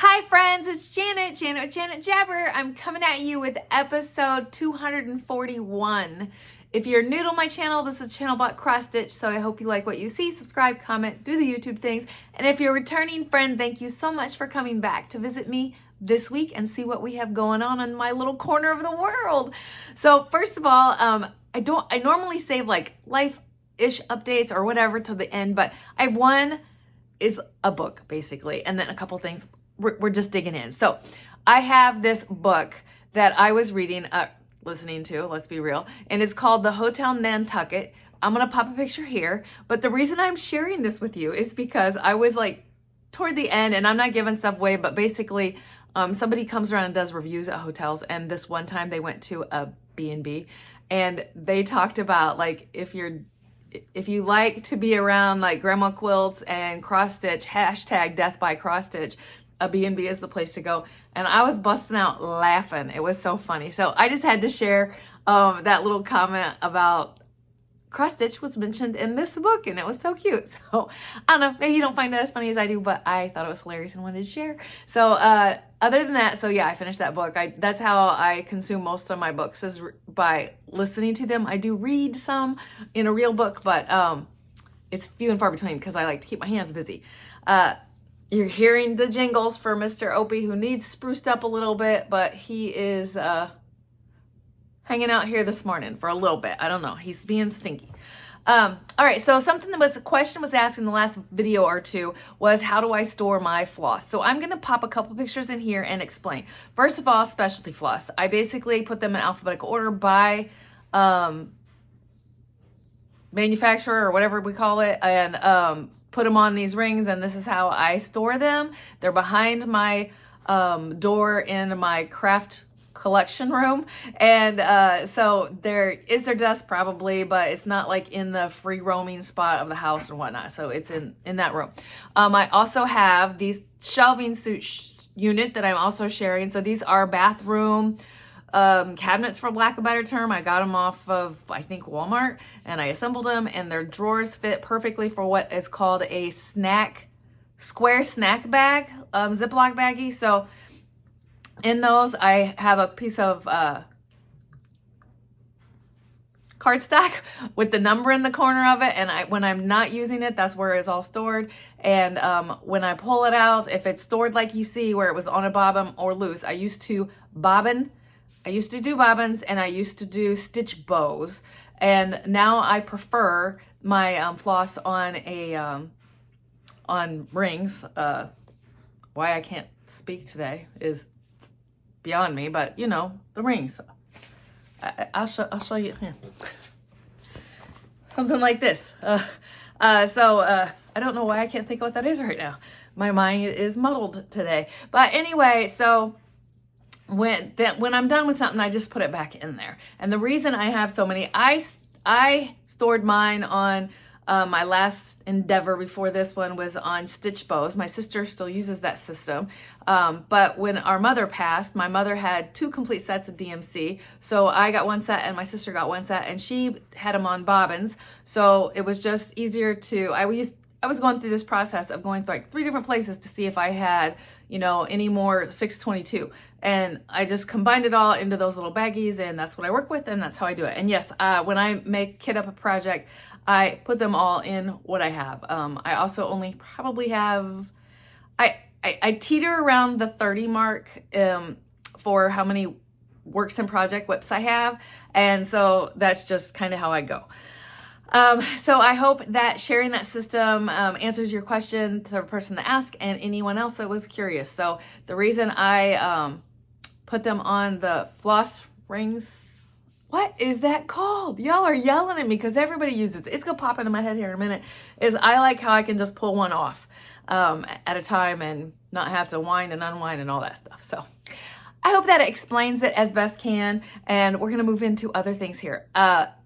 Hi friends, it's Janet Jabber. I'm coming at you with episode 241. If you're new to my channel, this is ChannelBot Cross Stitch, so I hope you like what you see. Subscribe, comment, do the YouTube things. And if you're a returning friend, thank you so much for coming back to visit me this week and see what we have going on in my little corner of the world. So first of all, I normally save like life-ish updates or whatever to the end, but I have one is a book basically, and then a couple things we're just digging in. So I have this book that I was reading, listening to, let's be real, and it's called The Hotel Nantucket. I'm gonna pop a picture here, but the reason I'm sharing this with you is because I was like toward the end, and I'm not giving stuff away, but basically somebody comes around and does reviews at hotels, and this one time they went to a B&B and they talked about like if you like to be around like grandma quilts and cross stitch, hashtag death by cross stitch, a B&B is the place to go. And I was busting out laughing. It was so funny. So I just had to share that little comment about cross stitch was mentioned in this book, and it was so cute. So I don't know, maybe you don't find that as funny as I do, but I thought it was hilarious and wanted to share. So other than that, so yeah, I finished that book. That's how I consume most of my books, is by listening to them. I do read some in a real book, but it's few and far between because I like to keep my hands busy. You're hearing the jingles for Mr. Opie, who needs spruced up a little bit, but he is hanging out here this morning for a little bit. I don't know. He's being stinky. All right. So something that was a question was asked in the last video or two was, how do I store my floss? So I'm going to pop a couple pictures in here and explain. First of all, specialty floss. I basically put them in alphabetical order by manufacturer or whatever we call it, and put them on these rings, and this is how I store them. They're behind my door in my craft collection room, and so there is their desk probably, but it's not like in the free roaming spot of the house and whatnot, so it's in that room. I also have these shelving unit that I'm also sharing. So these are bathroom cabinets, for lack of a better term. I got them off of, I think, Walmart, and I assembled them, and their drawers fit perfectly for what is called a square snack bag, Ziploc baggie. So in those, I have a piece of cardstock with the number in the corner of it, and when I'm not using it, that's where it's all stored. And when I pull it out, if it's stored like you see where it was on a bobbin or loose, I used to do bobbins, and I used to do stitch bows, and now I prefer my floss on rings. Why I can't speak today is beyond me, but you know, the rings. I'll show you here. Something like this. I don't know why I can't think of what that is right now. My mind is muddled today. But anyway, so when I'm done with something, I just put it back in there. And the reason I have so many, I stored mine on my last endeavor before this one was on stitch bows. My sister still uses that system. But when our mother passed, my mother had 2 complete sets of DMC. So I got one set and my sister got one set, and she had them on bobbins. So it was just easier to, I was going through this process of going through like 3 different places to see if I had, you know, any more 622. And I just combined it all into those little baggies, and that's what I work with, and that's how I do it. And yes, when I kit up a project, I put them all in what I have. I also only probably have, I teeter around the 30 mark for how many works in project whips I have. And so that's just kind of how I go. So I hope that sharing that system answers your question to the person that asked and anyone else that was curious. So the reason I put them on the floss rings, what is that called? Y'all are yelling at me because everybody uses it. It's gonna pop into my head here in a minute. Is I like how I can just pull one off at a time and not have to wind and unwind and all that stuff. So I hope that explains it as best can, and we're gonna move into other things here.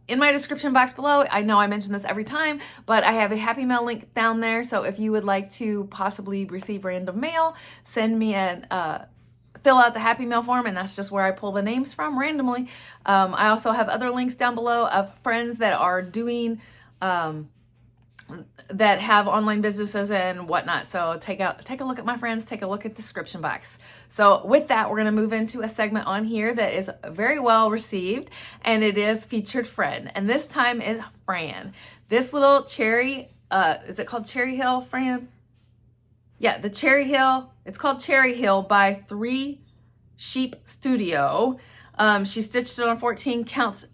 In my description box below, I know I mention this every time, but I have a Happy Mail link down there. So if you would like to possibly receive random mail, send me fill out the Happy Mail form, and that's just where I pull the names from randomly. I also have other links down below of friends that are doing that have online businesses and whatnot. So take a look at my friends, take a look at the description box. So with that, we're gonna move into a segment on here that is very well received, and it is Featured Friend. And this time is Fran. This little cherry, is it called Cherry Hill, Fran? Yeah, the Cherry Hill, it's called Cherry Hill by 3 Sheep Studio. She stitched it on 14 count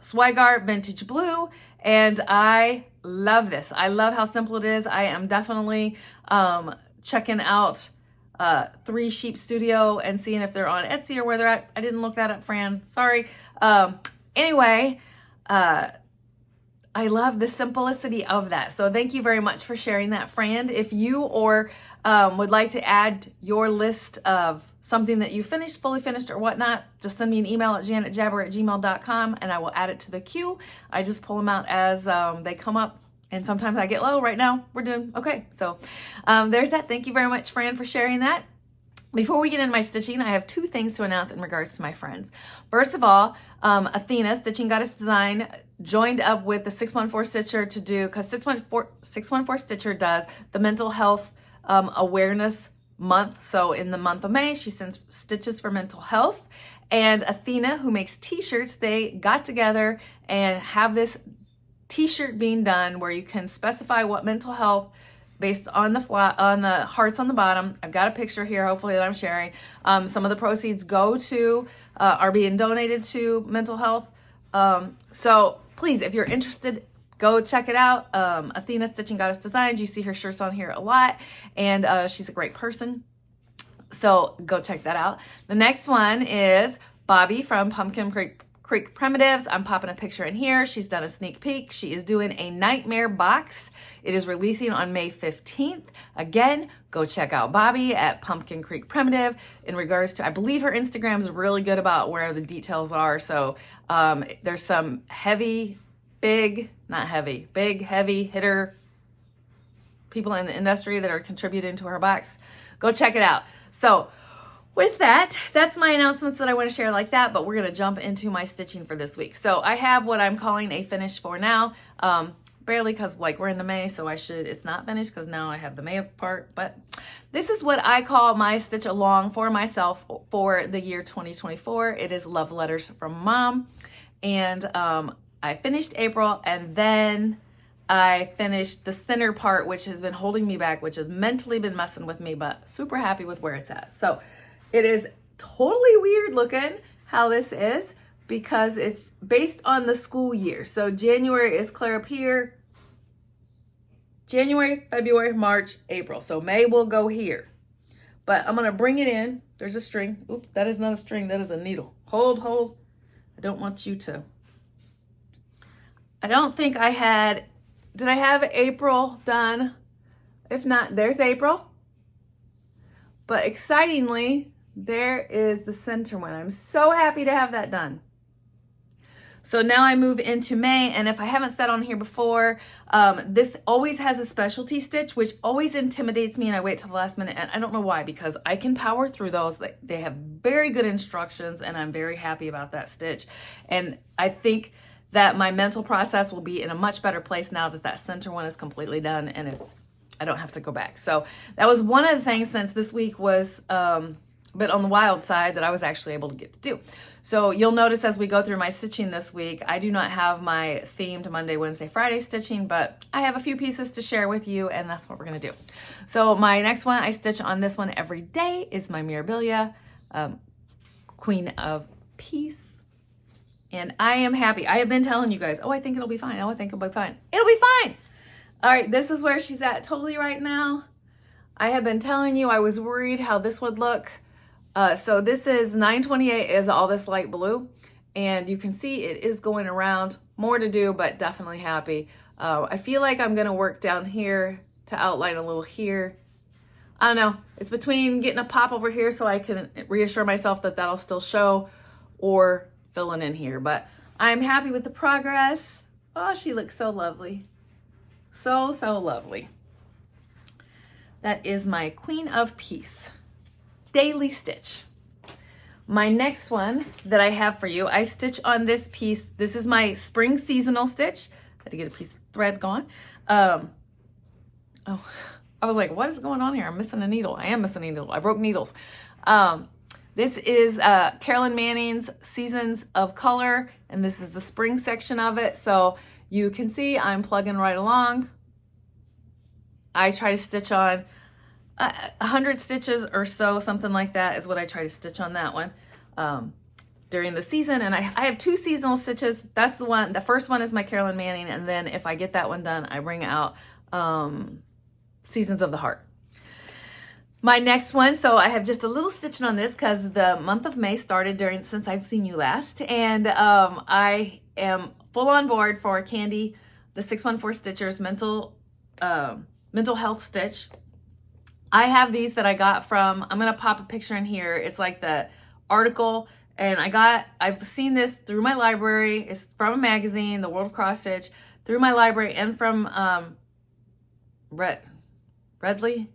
Swigar Vintage Blue, and I love this. I love how simple it is. I am definitely checking out 3 Sheep Studio and seeing if they're on Etsy or where they're at. I didn't look that up, Fran. Sorry. Anyway, I love the simplicity of that. So thank you very much for sharing that, Fran. If you would like to add your list of something that you finished, fully finished or whatnot, just send me an email at janetjabber@gmail.com and I will add it to the queue. I just pull them out as they come up, and sometimes I get low. Right now we're doing okay. So there's that. Thank you very much, Fran, for sharing that. Before we get into my stitching, I have 2 things to announce in regards to my friends. First of all, Athena, Stitching Goddess Design, joined up with the 614 Stitcher to do, because 614 Stitcher does the mental health awareness month. So in the month of May, she sends stitches for mental health. And Athena, who makes t-shirts, they got together and have this t-shirt being done where you can specify what mental health based on the hearts on the bottom. I've got a picture here, hopefully, that I'm sharing. Some of the proceeds go to, are being donated to mental health. So please, if you're interested, go check it out. Athena, Stitching Goddess Designs. You see her shirts on here a lot, and she's a great person. So go check that out. The next one is Bobby from Pumpkin Creek Primitives. I'm popping a picture in here. She's done a sneak peek. She is doing a Nightmare box. It is releasing on May 15th. Again, go check out Bobby at Pumpkin Creek Primitive. In regards to, I believe her Instagram is really good about where the details are. So there's some big, heavy hitter people in the industry that are contributing to her box. Go check it out. So with that, that's my announcements that I want to share like that, but we're going to jump into my stitching for this week. So I have what I'm calling a finish for now. Barely, because like we're into May, so it's not finished because now I have the May part, but this is what I call my stitch along for myself for the year 2024. It is Love Letters from Mom. And I finished April, and then I finished the center part, which has been holding me back, which has mentally been messing with me, but super happy with where it's at. So it is totally weird looking how this is, because it's based on the school year. So January is clear up here. January, February, March, April. So May will go here. But I'm going to bring it in. There's a string. Oops, that is not a string. That is a needle. Hold. I don't want you to. I don't think I had, did I have April done? If not, there's April. But excitingly, there is the center one. I'm so happy to have that done. So now I move into May, and if I haven't said on here before, this always has a specialty stitch, which always intimidates me, and I wait till the last minute, and I don't know why, because I can power through those. They have very good instructions, and I'm very happy about that stitch. And I think that my mental process will be in a much better place now that that center one is completely done, and I don't have to go back. So that was one of the things, since this week was but on the wild side, that I was actually able to get to do. So you'll notice as we go through my stitching this week, I do not have my themed Monday, Wednesday, Friday stitching, but I have a few pieces to share with you, and that's what we're gonna do. So my next one, I stitch on this one every day, is my Mirabilia Queen of Peace. And I am happy. I have been telling you guys, oh, I think it'll be fine. Oh, I think it'll be fine. It'll be fine. All right, this is where she's at totally right now. I have been telling you I was worried how this would look. So this is 928 is all this light blue, and you can see it is going around. More to do, but definitely happy. I feel like I'm gonna work down here to outline a little here. I don't know. It's between getting a pop over here so I can reassure myself that that'll still show, or filling in here. But I'm happy with the progress. Oh, she looks so lovely. So lovely. That is my Queen of Peace daily stitch. My next one that I have for you, I stitch on this piece. This is my spring seasonal stitch. Had to get a piece of thread gone. Oh, I was like, what is going on here? I'm missing a needle. I am missing a needle. I broke needles. This is Carolyn Manning's Seasons of Color, and this is the spring section of it. So you can see I'm plugging right along. I try to stitch on 100 stitches or so, something like that is what I try to stitch on that one during the season. And I have 2 seasonal stitches. That's the one. The first one is my Carolyn Manning, and then if I get that one done, I bring out Seasons of the Heart. My next one, so I have just a little stitching on this because the month of May started since I've seen you last, and I am full on board for Candy, the 614 Stitchers mental health stitch. I have these that I got from, I'm gonna pop a picture in here. It's like the article, and I've seen this through my library. It's from a magazine, The World of Cross Stitch, through my library, and from Redley.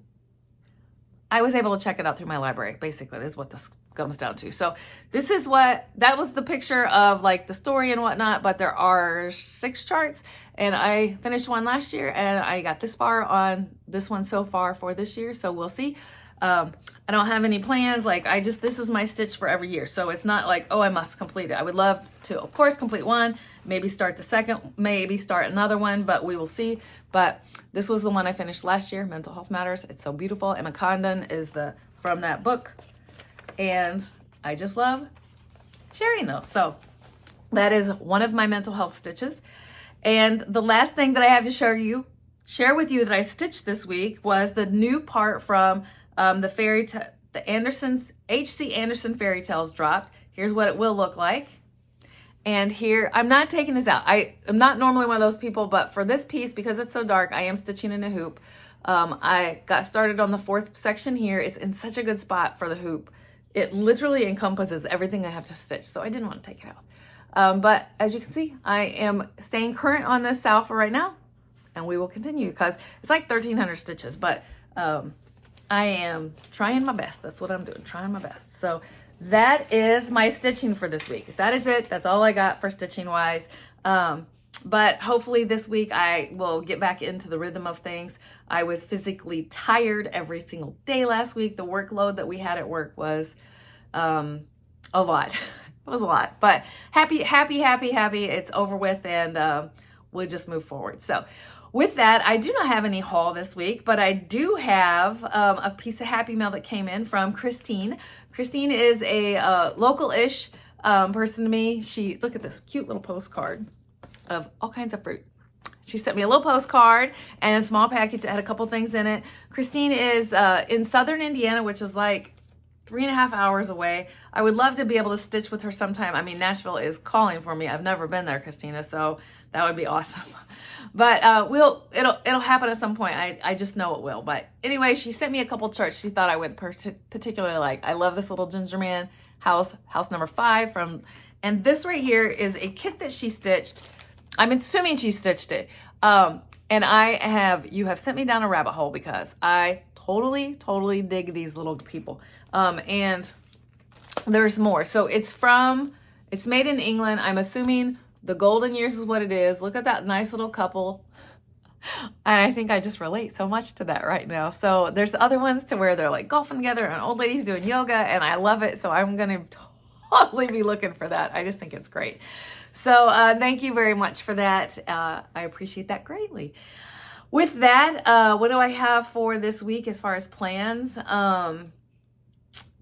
I was able to check it out through my library. Basically, this is what this comes down to. So this is that was the picture of like the story and whatnot, but there are 6 charts, and I finished one last year, and I got this far on this one so far for this year. So we'll see. I don't have any plans. Like this is my stitch for every year. So it's not like, oh, I must complete it. I would love to, of course, complete one, maybe start the second, maybe start another one, but we will see. But this was the one I finished last year, Mental Health Matters. It's so beautiful. Emma Condon is from that book. And I just love sharing those. So that is one of my mental health stitches. And the last thing that I have to share with you that I stitched this week was the new part from the H.C. Andersen Fairy Tales dropped. Here's what it will look like. And here, I'm not taking this out. I am not normally one of those people, but for this piece, because it's so dark, I am stitching in a hoop. I got started on the 4th section here. It's in such a good spot for the hoop. It literally encompasses everything I have to stitch, so I didn't want to take it out. But as you can see, I am staying current on this salfa right now, and we will continue because it's like 1,300 stitches, but I am trying my best. That's what I'm doing, trying my best. So that is my stitching for this week. That is it. That's all I got for stitching wise. But hopefully this week I will get back into the rhythm of things. I was physically tired every single day last week. The workload that we had at work was a lot. It was a lot, but happy. It's over with, and we'll just move forward. So with that, I do not have any haul this week, but I do have a piece of happy mail that came in from Christine. Christine is a local-ish person to me. Look at this cute little postcard of all kinds of fruit. She sent me a little postcard and a small package that had a couple things in it. Christine is in southern Indiana, which is like 3.5 hours away. I would love to be able to stitch with her sometime. I mean, Nashville is calling for me. I've never been there, Christina, so that would be awesome. But it'll happen at some point. I just know it will. But anyway, she sent me a couple charts she thought I would particularly like. I love this little ginger man house number 5 and this right here is a kit that she stitched. I'm assuming she stitched it. And you have sent me down a rabbit hole because I totally dig these little people. And there's more. So it's made in England. I'm assuming the golden years is what it is. Look at that nice little couple. And I think I just relate so much to that right now. So there's other ones to where they're like golfing together and old ladies doing yoga, and I love it. So I'm going to totally be looking for that. I just think it's great. So thank you very much for that. I appreciate that greatly. With that, what do I have for this week as far as plans?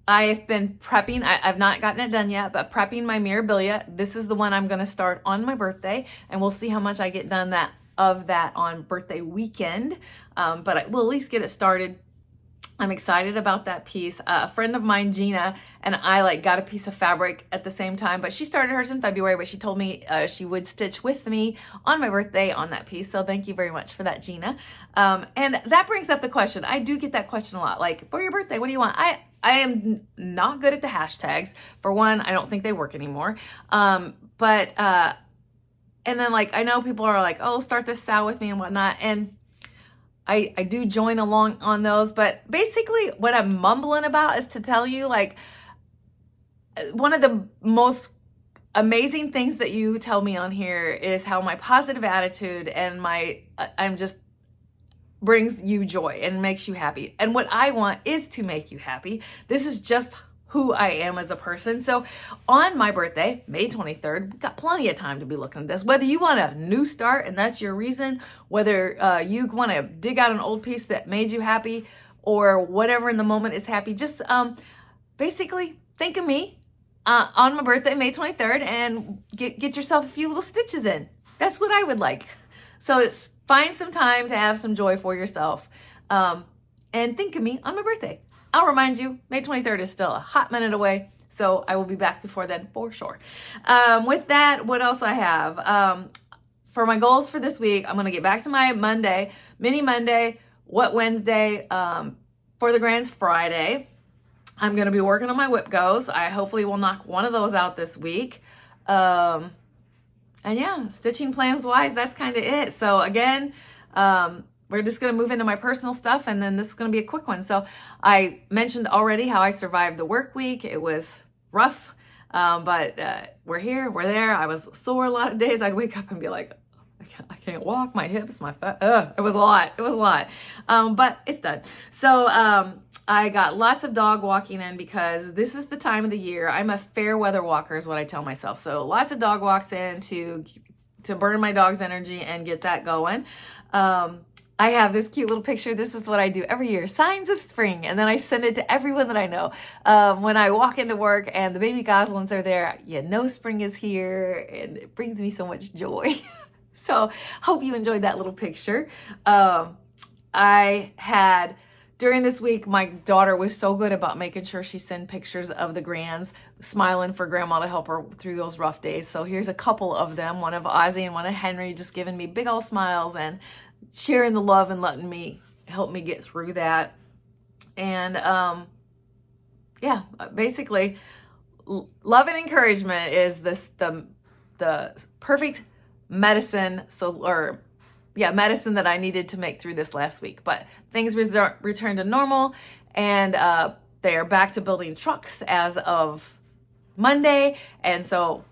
I've been prepping. I've not gotten it done yet, but prepping my Mirabilia. This is the one I'm going to start on my birthday, and we'll see how much I get done of that on birthday weekend. But I will at least get it started. I'm excited about that piece. A friend of mine, Gina, and I got a piece of fabric at the same time, but she started hers in February, but she told me she would stitch with me on my birthday on that piece. So thank you very much for that, Gina. And that brings up the question. I do get that question a lot. Like, for your birthday, what do you want? I am not good at the hashtags. For one, I don't think they work anymore. And then I know people are like, oh, start this Sal with me and whatnot. And I do join along on those, but basically what I'm mumbling about is to tell you, one of the most amazing things that you tell me on here is how my positive attitude and I'm just brings you joy and makes you happy. And what I want is to make you happy. This is just who I am as a person. So on my birthday, May 23rd, we've got plenty of time to be looking at this. Whether you want a new start and that's your reason, whether you want to dig out an old piece that made you happy or whatever in the moment is happy, just basically think of me on my birthday, May 23rd, and get yourself a few little stitches in. That's what I would like. So it's find some time to have some joy for yourself and think of me on my birthday. I'll remind you, May 23rd is still a hot minute away, so I will be back before then for sure. With that, what else I have? For my goals for this week, I'm going to get back to my Monday, Mini Monday, What Wednesday, For the Grands Friday. I'm going to be working on my whip goes. I hopefully will knock one of those out this week. And yeah, stitching plans wise, that's kind of it. So again, we're just going to move into my personal stuff, and then this is going to be a quick one. So I mentioned already how I survived the work week. It was rough, but we're here, we're there. I was sore a lot of days. I'd wake up and be like, I can't walk, my hips, my fat. It was a lot. It was a lot, but it's done. So I got lots of dog walking in because this is the time of the year. I'm a fair weather walker is what I tell myself. So lots of dog walks in to burn my dog's energy and get that going. I have this cute little picture. This is what I do every year, signs of spring. And then I send it to everyone that I know. When I walk into work and the baby goslings are there, you know spring is here, and it brings me so much joy. So hope you enjoyed that little picture. I had, during this week, my daughter was so good about making sure she sent pictures of the grands, smiling for grandma to help her through those rough days. So here's a couple of them, one of Ozzy and one of Henry, just giving me big old smiles and sharing the love and letting me help me get through that. And yeah, basically love and encouragement is the perfect medicine. Medicine that I needed to make through this last week. But things returned to normal, and they are back to building trucks as of Monday. And so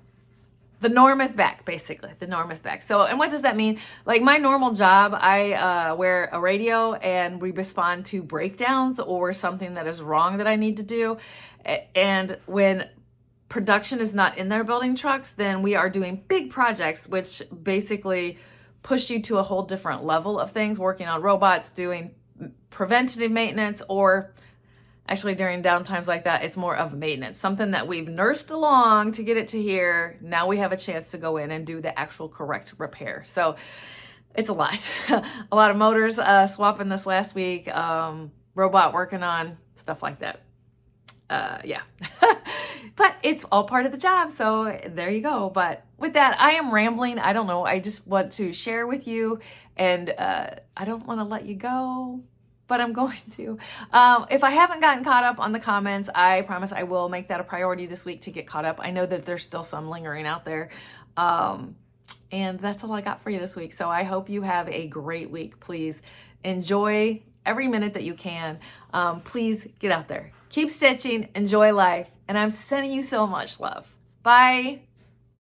the norm is back, basically. The norm is back. So, and what does that mean? Like my normal job, I wear a radio and we respond to breakdowns or something that is wrong that I need to do. And when production is not in there building trucks, then we are doing big projects, which basically push you to a whole different level of things, working on robots, doing preventative maintenance, or actually during downtimes like that, it's more of maintenance, something that we've nursed along to get it to here. Now we have a chance to go in and do the actual correct repair. So it's a lot, a lot of motors swapping this last week, robot working on stuff like that. Yeah, but it's all part of the job. So there you go. But with that, I am rambling. I don't know. I just want to share with you, and I don't want to let you go, but I'm going to. If I haven't gotten caught up on the comments, I promise I will make that a priority this week to get caught up. I know that there's still some lingering out there. And that's all I got for you this week. So I hope you have a great week. Please enjoy every minute that you can. Please get out there. Keep stitching, enjoy life, and I'm sending you so much love. Bye.